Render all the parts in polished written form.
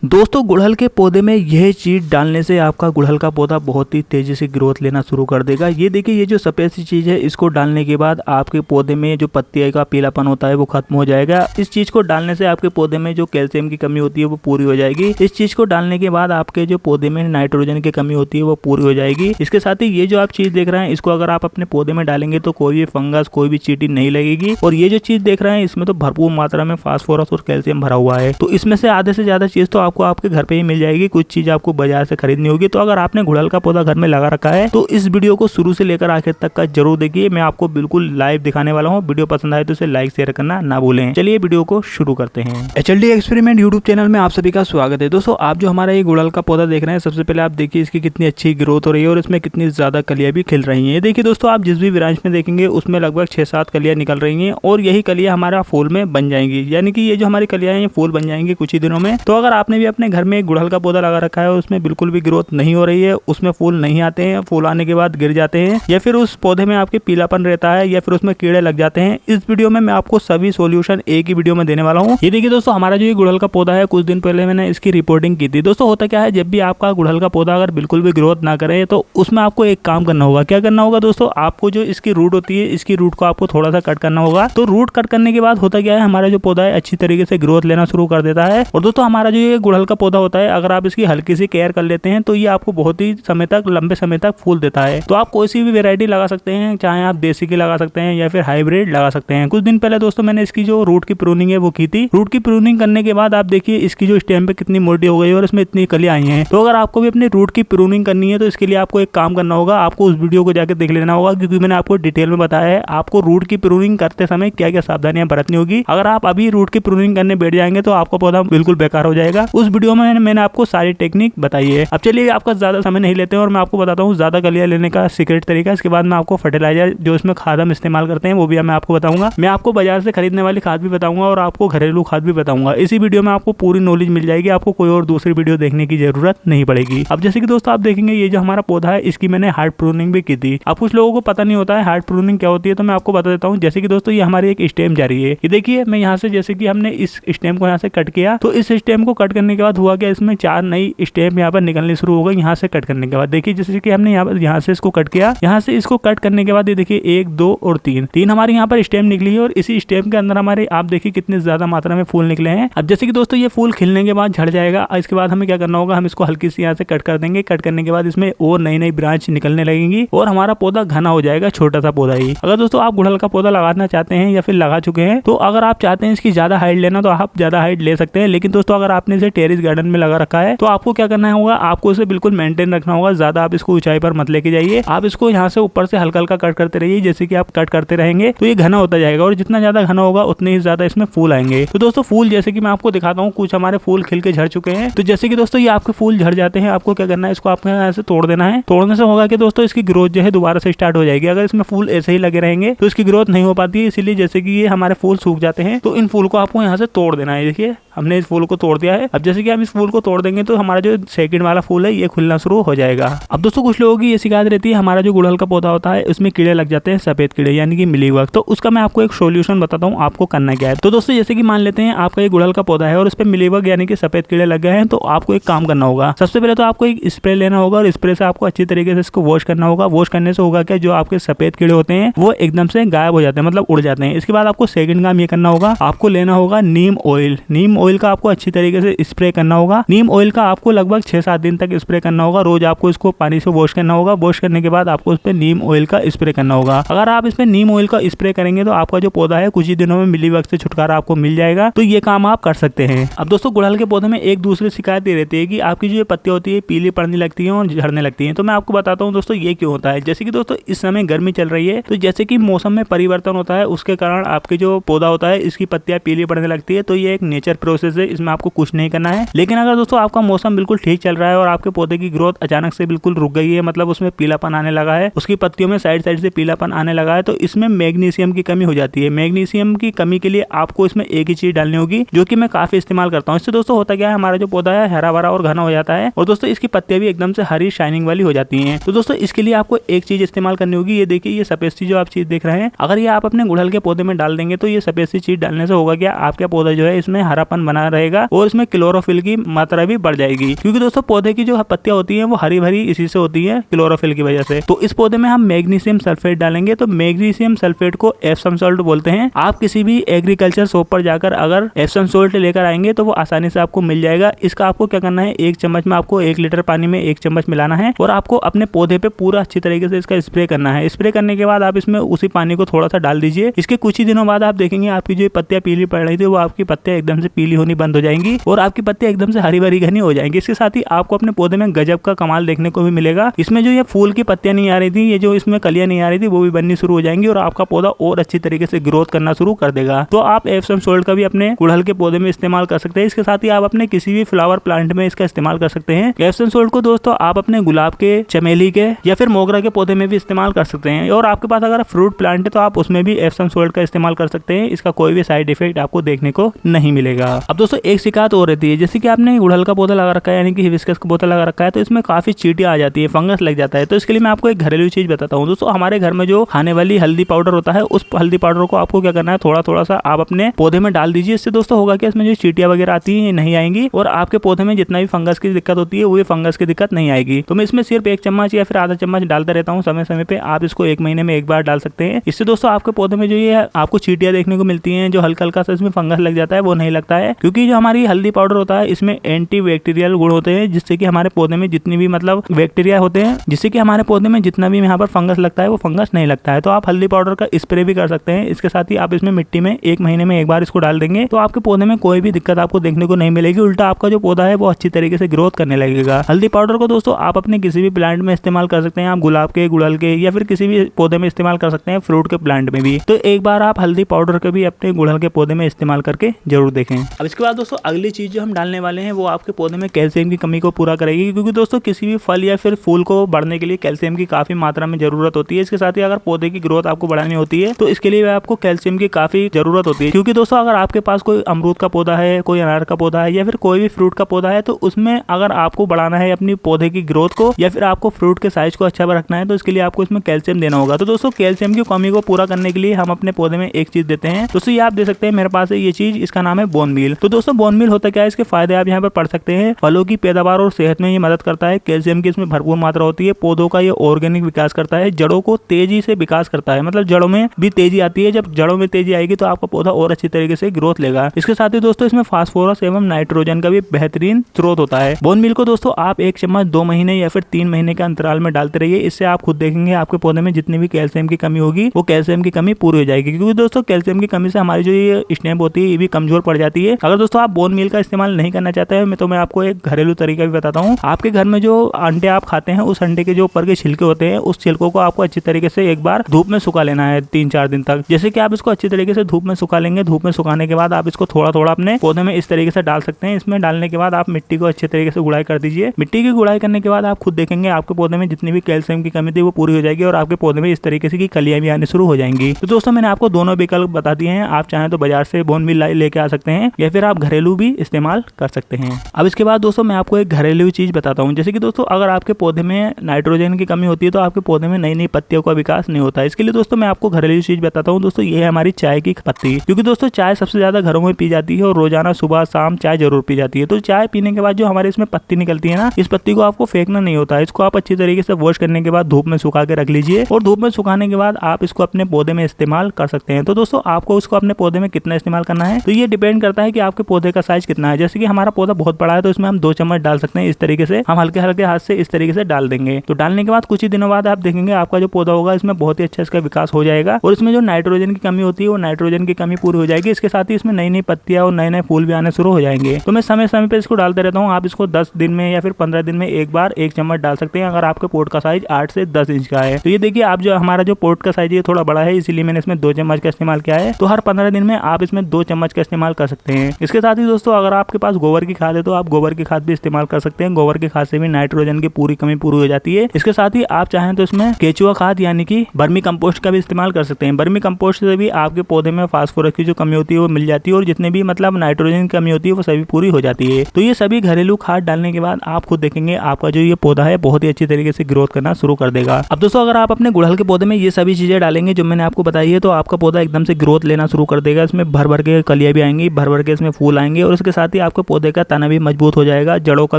दोस्तों गुड़हल के पौधे में यह चीज डालने से आपका गुड़हल का पौधा बहुत ही तेजी से ग्रोथ लेना शुरू कर देगा। ये देखिए, ये जो सफेद सी चीज है इसको डालने के बाद आपके पौधे में जो पत्तियों का पीलापन होता है वो खत्म हो जाएगा। इस चीज को डालने से आपके पौधे में जो कैल्शियम की कमी होती है वो पूरी हो जाएगी। इस चीज को डालने के बाद आपके जो पौधे में नाइट्रोजन की कमी होती है वो पूरी हो जाएगी। इसके साथ ही ये जो आप चीज देख रहे हैं इसको अगर आप अपने पौधे में डालेंगे तो कोई भी फंगस, कोई भी चींटी नहीं लगेगी। और ये जो चीज देख रहे हैं इसमें तो भरपूर मात्रा में फास्फोरस और कैल्शियम भरा हुआ है। तो इसमें से आधे से ज्यादा चीज तो आपको आपके घर पे ही मिल जाएगी, कुछ चीज आपको बाजार से खरीदनी होगी। तो अगर आपने गुड़हल का पौधा घर में लगा रखा है तो इस वीडियो को शुरू से लेकर आखिर तक का जरूर देखिए। मैं आपको बिल्कुल लाइव दिखाने वाला हूँ। वीडियो पसंद आए तो इसे लाइक शेयर करना ना भूलें। चलिए वीडियो को शुरू करते हैं। HLD एक्सपेरिमेंट यूट्यूब चैनल में आप सभी का स्वागत है। दोस्तों आप जो हमारा ये गुड़हल का पौधा देख रहे हैं, सबसे पहले आप देखिए इसकी कितनी अच्छी ग्रोथ हो रही है और इसमें कितनी ज्यादा कलियां भी खिल रही है। देखिए दोस्तों, आप जिस भी ब्रांच में देखेंगे उसमें लगभग 6-7 कलियां निकल रही हैं और यही कलियां हमारा फूल में बन जाएंगी। यानी कि ये जो हमारी कलियां हैं फूल बन जाएंगी कुछ ही दिनों में। तो अगर आपने भी अपने घर में गुड़हल का पौधा लगा रखा है और उसमें बिल्कुल भी ग्रोथ नहीं हो रही है, उसमें फूल नहीं आते हैं, फूल आने के बाद गिर जाते हैं, या फिर उस पौधे में आपके पीलापन रहता है, या फिर उसमें कीड़े लग जाते हैं, इस वीडियो में मैं आपको सभी सॉल्यूशन एक ही वीडियो में देने वाला हूँ। ये देखिए दोस्तों, हमारा जो ये गुड़हल का पौधा है कुछ दिन पहले मैंने इसकी रिपोर्टिंग की थी। दोस्तों होता क्या है, जब भी आपका गुड़हल का पौधा अगर बिल्कुल भी ग्रोथ ना करे तो उसमें आपको एक काम करना होगा। क्या करना होगा दोस्तों, आपको जो इसकी रूट होती है इसकी रूट को आपको थोड़ा सा कट करना होगा। तो रूट कट करने के बाद होता क्या है, हमारा जो पौधा है अच्छी तरीके से ग्रोथ लेना शुरू कर देता है। और दोस्तों हमारा जो ये गुड़हल का पौधा होता है, अगर आप इसकी हल्की सी केयर कर लेते हैं तो ये आपको बहुत ही समय तक, लंबे समय तक फूल देता है। तो आप कोई सी भी वेरायटी लगा सकते हैं, चाहे आप देसी की लगा सकते हैं या फिर हाइब्रिड लगा सकते हैं। कुछ दिन पहले दोस्तों मैंने इसकी जो रूट की प्रूनिंग है वो की थी। रूट की प्रूनिंग करने के बाद आप देखिए इसकी जो स्टेम पे कितनी मोटी हो गई और इसमें इतनी कलियां आई हैं। तो अगर आपको भी अपनी रूट की प्रूनिंग करनी है तो इसके लिए आपको एक काम करना होगा, आपको उस वीडियो को जाकर देख लेना होगा, क्योंकि मैंने आपको डिटेल में बताया है आपको रूट की प्रूनिंग करते समय क्या क्या सावधानियां बरतनी होगी। अगर आप अभी रूट की प्रूनिंग करने बैठ जाएंगे तो आपका पौधा बिल्कुल बेकार हो जाएगा। उस वीडियो में मैंने आपको सारी टेक्निक बताई है। अब चलिए आपका ज्यादा समय नहीं लेते हैं और मैं आपको बताता हूँ ज्यादा कलियां लेने का सीक्रेट तरीका। इसके बाद मैं आपको फर्टिलाइजर जो इसमें खाद हम इस्तेमाल करते हैं वो भी मैं आपको बताऊंगा। मैं आपको बाजार से खरीदने वाली खाद भी बताऊंगा और आपको घरेलू खाद भी बताऊंगा। इसी वीडियो में आपको पूरी नॉलेज मिल जाएगी, आपको कोई और दूसरी वीडियो देखने की जरूरत नहीं पड़ेगी। अब जैसे कि दोस्तों आप देखेंगे ये जो हमारा पौधा है इसकी मैंने हार्ड प्रूनिंग भी की थी। अब कुछ लोगों को पता नहीं होता है हार्ड प्रूनिंग क्या होती है, तो मैं आपको बता देता हूँ। जैसे कि दोस्तों ये हमारी एक स्टेम जा रही है, ये देखिए मैं यहाँ से, जैसे कि हमने इस स्टेम को यहाँ से कट किया, तो इस स्टेम को कट करने के बाद हुआ क्या, इसमें 4 नई स्टेम यहाँ पर निकलनी शुरू हो गई। यहाँ से कट करने के बाद देखिए जैसे कि हमने यहाँ से इसको कट किया, यहाँ से इसको कट करने के बाद ये देखिए 1, 2 और 3 हमारे यहाँ पर स्टेम निकली है और इसी स्टेम के अंदर हमारे आप देखिए कितने ज्यादा मात्रा में फूल निकले हैं। अब जैसे कि दोस्तों ये फूल खिलने के बाद झड़ जाएगा। इसके बाद हमें क्या करना होगा, हम इसको हल्की सी यहाँ से कट कर देंगे। कट करने के बाद इसमें और नई ब्रांच निकलने लगेंगी और हमारा पौधा घना हो जाएगा, छोटा सा पौधा ही। अगर दोस्तों आप गुड़हल का पौधा लगाना चाहते हैं या फिर लगा चुके हैं, तो अगर आप चाहते हैं इसकी ज्यादा हाइट लेना तो आप ज्यादा हाइट ले सकते हैं। लेकिन दोस्तों अगर आपने इसे टेरेस गार्डन में लगा रखा है तो आपको क्या करना होगा, आपको इसे बिल्कुल मेंटेन रखना होगा। ज्यादा आप इसको ऊंचाई पर मत लेके जाइए, आप इसको यहाँ से ऊपर से हल्का हल्का कट करते रहिए। जैसे कि आप कट करते रहेंगे तो ये घना होता जाएगा और जितना ज्यादा घना होगा उतने ही ज्यादा इसमें फूल आएंगे। तो दोस्तों फूल जैसे कि मैं आपको दिखाता हूँ, कुछ हमारे फूल खिल के झड़ चुके हैं। तो जैसे कि दोस्तों ये आपके फूल झड़ जाते हैं, आपको क्या करना है, इसको आपको यहाँ से तोड़ देना है। तोड़ने से होगा कि दोस्तों इसकी ग्रोथ जो है दोबारा से स्टार्ट हो जाएगी। अगर इसमें फूल ऐसे ही लगे रहेंगे तो इसकी ग्रोथ नहीं हो पाती है। इसीलिए जैसे कि ये हमारे फूल सूख जाते हैं तो इन फूल को आपको यहाँ से तोड़ देना है। देखिए हमने इस फूल को तोड़ दिया है। अब जैसे कि हम इस फूल को तोड़ देंगे तो हमारा जो सेकंड वाला फूल है ये खुलना शुरू हो जाएगा। अब दोस्तों कुछ लोगों की ये शिकायत रहती है, हमारा जो गुड़हल का पौधा होता है उसमें कीड़े लग जाते हैं, सफेद कीड़े यानी कि मिलीबग। तो उसका मैं आपको एक सोल्यूशन बताता हूँ, आपको करना क्या है। तो दोस्तों जैसे कि मान लेते हैं आपका ये गुड़हल का पौधा है और उस पर मिलीबग यानी कि सफेद कीड़े लग गए हैं, तो आपको एक काम करना होगा। सबसे पहले तो आपको एक स्प्रे लेना होगा और स्प्रे से आपको अच्छी तरीके से इसको वॉश करना होगा। वॉश करने से होगा क्या, जो आपके सफेद कीड़े होते हैं वो एकदम से गायब हो जाते हैं, मतलब उड़ जाते हैं। इसके बाद आपको सेकंड काम ये करना होगा, आपको लेना होगा नीम ऑयल। नीम ऑयल का आपको अच्छी तरीके से स्प्रे करना होगा। नीम ऑयल का आपको लगभग 6-7 दिन तक स्प्रे करना होगा। रोज आपको इसको पानी से वॉश करना होगा। वॉश करने के बाद आपको इस पे नीम ऑयल का स्प्रे करना होगा। अगर आप इस पे नीम ऑयल का स्प्रे करेंगे तो आपका जो पौधा है कुछ ही दिनों में मिलीबग से छुटकारा आपको मिल जाएगा। तो ये काम आप कर सकते हैं। अब दोस्तों गुड़हल के पौधे में एक दूसरी शिकायत ये रहती है कि आपकी जो पत्तियां होती है पीली पड़ने लगती है और झड़ने लगती है। तो मैं आपको बताता हूँ दोस्तों ये क्यों होता है। जैसे कि दोस्तों इस समय गर्मी चल रही है, तो जैसे कि मौसम में परिवर्तन होता है उसके कारण आपके जो पौधा होता है इसकी पत्तियां पीली पड़ने लगती है। तो ये एक नेचर प्रोसेस है, इसमें आपको कुछ नहीं करना है। लेकिन अगर दोस्तों आपका मौसम बिल्कुल ठीक चल रहा है और आपके पौधे की ग्रोथ अचानक से बिल्कुल रुक गई है, मतलब उसमें पीलापन आने लगा है, उसकी पत्तियों में साइड से पीलापन आने लगा है, तो इसमें मैग्नीशियम की कमी हो जाती है। मैग्नीशियम की कमी के लिए आपको इसमें एक ही चीज डालनी होगी जो कि मैं काफी इस्तेमाल करता हूँ। इससे दोस्तों होता क्या है, हमारा जो पौधा है हरा भरा और घना हो जाता है और दोस्तों इसकी पत्तियां भी एकदम से हरी शाइनिंग वाली हो जाती हैं। तो दोस्तों इसके लिए आपको एक चीज इस्तेमाल करनी होगी। ये देखिए ये सफेद सी जो आप चीज देख रहे हैं, अगर ये आप अपने गुड़हल के पौधे में डाल देंगे तो ये सफेद सी चीज डालने से होगा क्या, आपका पौधा जो है इसमें हरापन बना रहेगा और इसमें क्लोरो क्लोरोफिल की मात्रा भी बढ़ जाएगी, क्योंकि दोस्तों पौधे की जो पत्तियां होती हैं वो हरी भरी इसी से होती है, क्लोरोफिल की वजह से। तो इस पौधे में हम मैग्नीशियम सल्फेट डालेंगे। तो मैग्नीशियम सल्फेट को एप्सम सॉल्ट बोलते हैं। आप किसी भी एग्रीकल्चर शॉप पर जाकर अगर एप्सम सॉल्ट लेकर आएंगे तो वो आसानी से आपको मिल जाएगा। इसका आपको क्या करना है, 1 चम्मच में आपको 1 लीटर पानी में 1 चम्मच मिलाना है और आपको अपने पौधे पे पूरा अच्छी तरीके से इसका स्प्रे करना है। स्प्रे करने के बाद आप इसमें उसी पानी को थोड़ा सा डाल दीजिए। इसके कुछ ही दिनों बाद आप देखेंगे आपकी जो पत्तियां पीली पड़ रही थी वो आपकी पत्तियां एकदम से पीली होनी बंद हो जाएंगी और आपकी पत्तियां एकदम से हरी भरी घनी हो जाएंगी। इसके साथ ही आपको अपने पौधे में गजब का कमाल देखने को भी मिलेगा। इसमें जो ये फूल की पत्तियां नहीं आ रही थी, ये जो इसमें कलियां नहीं आ रही थी, वो भी बननी शुरू हो जाएंगी और आपका पौधा और अच्छी तरीके से ग्रोथ करना शुरू कर देगा। तो आप एप्सम सॉल्ट का भी अपने गुड़हल के पौधे में इस्तेमाल कर सकते हैं। इसके साथ ही आप अपने किसी भी फ्लावर प्लांट में इसका इस्तेमाल कर सकते हैं। एप्सम सॉल्ट को दोस्तों आप अपने गुलाब के, चमेली के या फिर मोगरा के पौधे में भी इस्तेमाल कर सकते हैं। और आपके पास अगर फ्रूट प्लांट है तो आप उसमें भी एप्सम सॉल्ट का इस्तेमाल कर सकते हैं। इसका कोई भी साइड इफेक्ट आपको देखने को नहीं मिलेगा। अब दोस्तों एक शिकायत और रहती है, जैसे कि आपने गुड़हल का पौधा लगा रखा है यानी कि हिबिस्कस का पौधा लगा रखा है तो इसमें काफी चींटियां आ जाती है, फंगस लग जाता है। तो इसके लिए मैं आपको एक घरेलू चीज बताता हूँ दोस्तों। हमारे घर में जो खाने वाली हल्दी पाउडर होता है, उस हल्दी पाउडर को आपको क्या करना है, थोड़ा थोड़ा सा आप अपने पौधे में डाल दीजिए। इससे दोस्तों होगा कि इसमें जो चींटियां वगैरह आती है ये नहीं आएंगी और आपके पौधे में जितना भी फंगस की दिक्कत होती है वो फंगस की दिक्कत नहीं आएगी। तो मैं इसमें सिर्फ 1 चम्मच या फिर आधा चम्मच डालता रहता हूँ समय समय पे। आप इसको 1 महीने में 1 बार डाल सकते हैं। इससे दोस्तों आपके पौधे में जो ये आपको चींटियां देखने को मिलती हैं, जो हल्का हल्का सा इसमें फंगस लग जाता है, वो नहीं लगता है। क्योंकि जो हमारी हल्दी पाउडर होता है इसमें एंटी बैक्टीरियल गुण होते हैं, जिससे कि हमारे पौधे में जितनी भी मतलब बैक्टीरिया होते हैं, जिससे कि हमारे पौधे में जितना भी यहाँ पर फंगस लगता है वो फंगस नहीं लगता है। तो आप हल्दी पाउडर का स्प्रे भी कर सकते हैं। इसके साथ ही आप इसमें मिट्टी में 1 महीने में 1 बार इसको डाल देंगे तो आपके पौधे में कोई भी दिक्कत आपको देखने को नहीं मिलेगी। उल्टा आपका जो पौधा है वो अच्छी तरीके से ग्रोथ करने लगेगा। हल्दी पाउडर को दोस्तों आप अपने किसी भी प्लांट में इस्तेमाल कर सकते हैं। आप गुलाब के, गुड़हल के या फिर किसी भी पौधे में इस्तेमाल कर सकते हैं, फ्रूट के प्लांट में भी। तो एक बार आप हल्दी पाउडर का भी अपने गुड़हल के पौधे में इस्तेमाल करके जरूर देखें। अब इसके बाद दोस्तों अगली चीज जो हम डालने वाले हैं वो आपके पौधे में कैल्शियम की कमी को पूरा करेगी। क्योंकि दोस्तों किसी भी फल या फिर फूल को बढ़ने के लिए कैल्शियम की काफी मात्रा में जरूरत होती है। इसके साथ ही अगर पौधे की ग्रोथ आपको बढ़ानी होती है तो इसके लिए आपको कैल्शियम की काफी जरूरत होती है। क्योंकि दोस्तों अगर आपके पास कोई अमरूद का पौधा है, कोई अनार का पौधा है या फिर कोई भी फ्रूट का पौधा है तो उसमें अगर आपको बढ़ाना है अपनी पौधे की ग्रोथ को या फिर आपको फ्रूट के साइज को अच्छा रखना है तो इसके लिए आपको इसमें कैल्शियम देना होगा। तो दोस्तों कैल्शियम की कमी को पूरा करने के लिए हम अपने पौधे में एक चीज देते हैं। दोस्तों ये आप दे सकते हैं, मेरे पास है ये चीज, इसका नाम है बोन मील। तो दोस्तों बोन मील होता क्या है, इसके फायदे आप यहाँ पर पढ़ सकते हैं। फलों की पैदावार और सेहत में ये मदद करता है। कैल्शियम की इसमें भरपूर मात्रा होती है। पौधों का ये ऑर्गेनिक विकास करता है। जड़ों को तेजी से विकास करता है, मतलब जड़ों में भी तेजी आती है। जब जड़ों में तेजी आएगी तो आपका पौधा और अच्छी तरीके से ग्रोथ लेगा। इसके साथ ही दोस्तों इसमें फास्फोरस एवं नाइट्रोजन का भी बेहतरीन स्रोत होता है। बोन मील को दोस्तों आप 1 चम्मच 2 महीने या फिर 3 महीने के अंतराल में डालते रहिए। इससे आप खुद देखेंगे आपके पौधे में जितनी भी कैल्शियम की कमी होगी वो कैल्शियम की कमी पूरी हो जाएगी। क्योंकि दोस्तों कैल्शियम की कमी से हमारी जो ये स्टेम होती है ये भी कमजोर पड़ जाती है। अगर दोस्तों आप बोन मील का इस्तेमाल नहीं करना चाहते हैं तो मैं आपको एक घरेलू तरीका भी बताता हूँ। आपके घर में जो अंडे आप खाते हैं उस अंडे के जो ऊपर के छिलके होते हैं उस छिलकों को आपको अच्छी तरीके से एक बार धूप में सुखा लेना है 3-4 दिन तक। जैसे कि आप इसको अच्छी तरीके से धूप में सुखा लेंगे, धूप में सुखाने के बाद आप इसको थोड़ा थोड़ा अपने पौधे में इस तरीके से डाल सकते हैं। इसमें डालने के बाद आप मिट्टी को अच्छे तरीके से गुड़ाई कर दीजिए। मिट्टी की गुड़ाई करने के बाद आप खुद देखेंगे आपके पौधे में जितनी भी कैल्शियम की कमी थी वो पूरी हो जाएगी और आपके पौधे में इस तरीके से की कलियां भी आने शुरू हो जाएंगी। तो दोस्तों मैंने आपको दोनों विकल्प बता दिए हैं। आप चाहें तो बाजार से बोन मील लेके आ सकते हैं या फिर आप घरेलू भी इस्तेमाल कर सकते हैं। अब इसके बाद दोस्तों मैं आपको एक घरेलू चीज बताता हूँ। जैसे कि दोस्तों अगर आपके पौधे में नाइट्रोजन की कमी होती है तो आपके पौधे में नई नई पत्तियों का विकास नहीं होता है। इसके लिए दोस्तों मैं आपको घरेलू चीज बताता हूँ। दोस्तों ये है हमारी चाय की पत्ती। क्योंकि दोस्तों चाय सबसे ज्यादा घरों में पी जाती है और रोजाना सुबह शाम चाय जरूर पी जाती है। तो चाय पीने के बाद जो हमारे इसमें पत्ती निकलती है ना, इस पत्ती को आपको फेंकना नहीं होता है। इसको आप अच्छी तरीके से वॉश करने के बाद धूप में सुखा के रख लीजिए और धूप में सुखाने के बाद आप इसको अपने पौधे में इस्तेमाल कर सकते हैं। तो दोस्तों आपको उसको अपने पौधे में कितना इस्तेमाल करना है तो ये डिपेंड करता है कि आपके पौधे का साइज कितना है। जैसे कि हमारा पौधा बहुत बड़ा है तो इसमें हम 2 चम्मच डाल सकते हैं। इस तरीके से हम हल्के हल्के हाथ से इस तरीके से डाल देंगे। तो डालने के बाद कुछ ही दिनों बाद आप देखेंगे आपका जो पौधा होगा इसमें बहुत ही अच्छा इसका विकास हो जाएगा और इसमें जो नाइट्रोजन की कमी होती है वो नाइट्रोजन की कमी पूरी हो जाएगी। इसके साथ ही इसमें नई नई पत्तियां और नए नए फूल भी आने शुरू हो जाएंगे। तो मैं समय समय पे इसको डालते रहता हूँ। आप इसको 10 दिन में या फिर 15 दिन में एक बार 1 चम्मच डाल सकते हैं अगर आपके पोट का साइज 8 से 10 इंच का है। तो ये देखिए आप जो हमारा जो पोट का साइज है थोड़ा बड़ा है, इसीलिए मैंने इसमें 2 चम्मच का इस्तेमाल किया है। तो हर 15 दिन में आप इसमें 2 चम्मच का इस्तेमाल कर सकते हैं। इसके साथ ही दोस्तों अगर आपके पास गोबर की खाद है तो आप गोबर की खाद भी इस्तेमाल कर सकते हैं। गोबर की खाद से भी नाइट्रोजन की पूरी कमी पूरी हो जाती है। इसके साथ ही आप चाहें तो इसमें केचुआ खाद यानी कि बर्मी कंपोस्ट का भी इस्तेमाल कर सकते हैं। बर्मी कंपोस्ट से भी आपके पौधे में फास्फोरस की जो कमी होती है वो मिल जाती है और जितने भी मतलब नाइट्रोजन की कमी होती है वो सभी पूरी हो जाती है। तो ये सभी घरेलू खाद डालने के बाद आप खुद देखेंगे आपका जो ये पौधा है बहुत ही अच्छी तरीके से ग्रोथ करना शुरू कर देगा। अब दोस्तों अगर आप अपने गुड़हल के पौधे में ये सभी चीजें डालेंगे जो मैंने आपको बताई है तो आपका पौधा एकदम से ग्रोथ लेना शुरू कर देगा। इसमें भर भर के कलियां भी आएंगी, भर भर के इसमें फूल आएंगे और उसके साथ ही ही आपके पौधे का तना भी मजबूत हो जाएगा, जड़ों का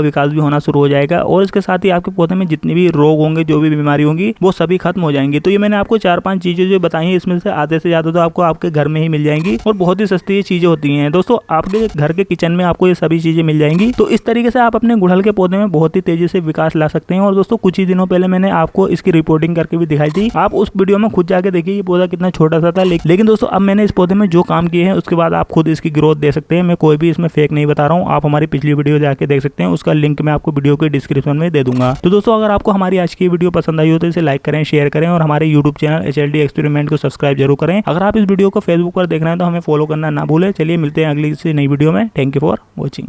विकास भी होना शुरू हो जाएगा और इसके साथ ही आपके पौधे में जितनी भी रोग होंगे, जो भी बीमारी होंगी, वो सभी खत्म हो जाएंगी। तो ये मैंने आपको 4-5 चीजें जो बताई हैं, इसमें से आधे से ज्यादा तो आपको आपके घर में ही मिल जाएंगी और बहुत ही सस्ती ये चीजें होती हैं। दोस्तों आपके घर के किचन में आपको ये सभी चीजें मिल जाएंगी। तो इस तरीके से आप अपने गुड़हल के पौधे में बहुत ही तेजी से विकास ला सकते हैं। और दोस्तों कुछ ही दिनों पहले मैंने आपको इसकी रिपोर्टिंग करके भी दिखाई थी, आप उस वीडियो में खुद जाके देखिए ये पौधा कितना छोटा सा था। लेकिन दोस्तों अब मैंने इस पौधे में जो काम किए हैं उसके बाद आप खुद इसकी ग्रोथ दे सकते हैं। मैं कोई भी इसमें फेक नहीं बता रहा हूँ, आप हमारी पिछली वीडियो जाके देख सकते हैं, उसका लिंक मैं आपको वीडियो के डिस्क्रिप्शन में दे दूंगा। तो दोस्तों अगर आपको हमारी आज की वीडियो पसंद आई हो तो इसे लाइक करें, शेयर करें और हमारे यूट्यूब चैनल HLD एक्सपेरिमेंट को सब्सक्राइब जरूर करें। अगर आप इस वीडियो को फेसबुक पर देख रहे हैं तो हमें फॉलो करना ना भूलें। चलिए मिलते हैं अगली नई वीडियो में। Thank you for watching.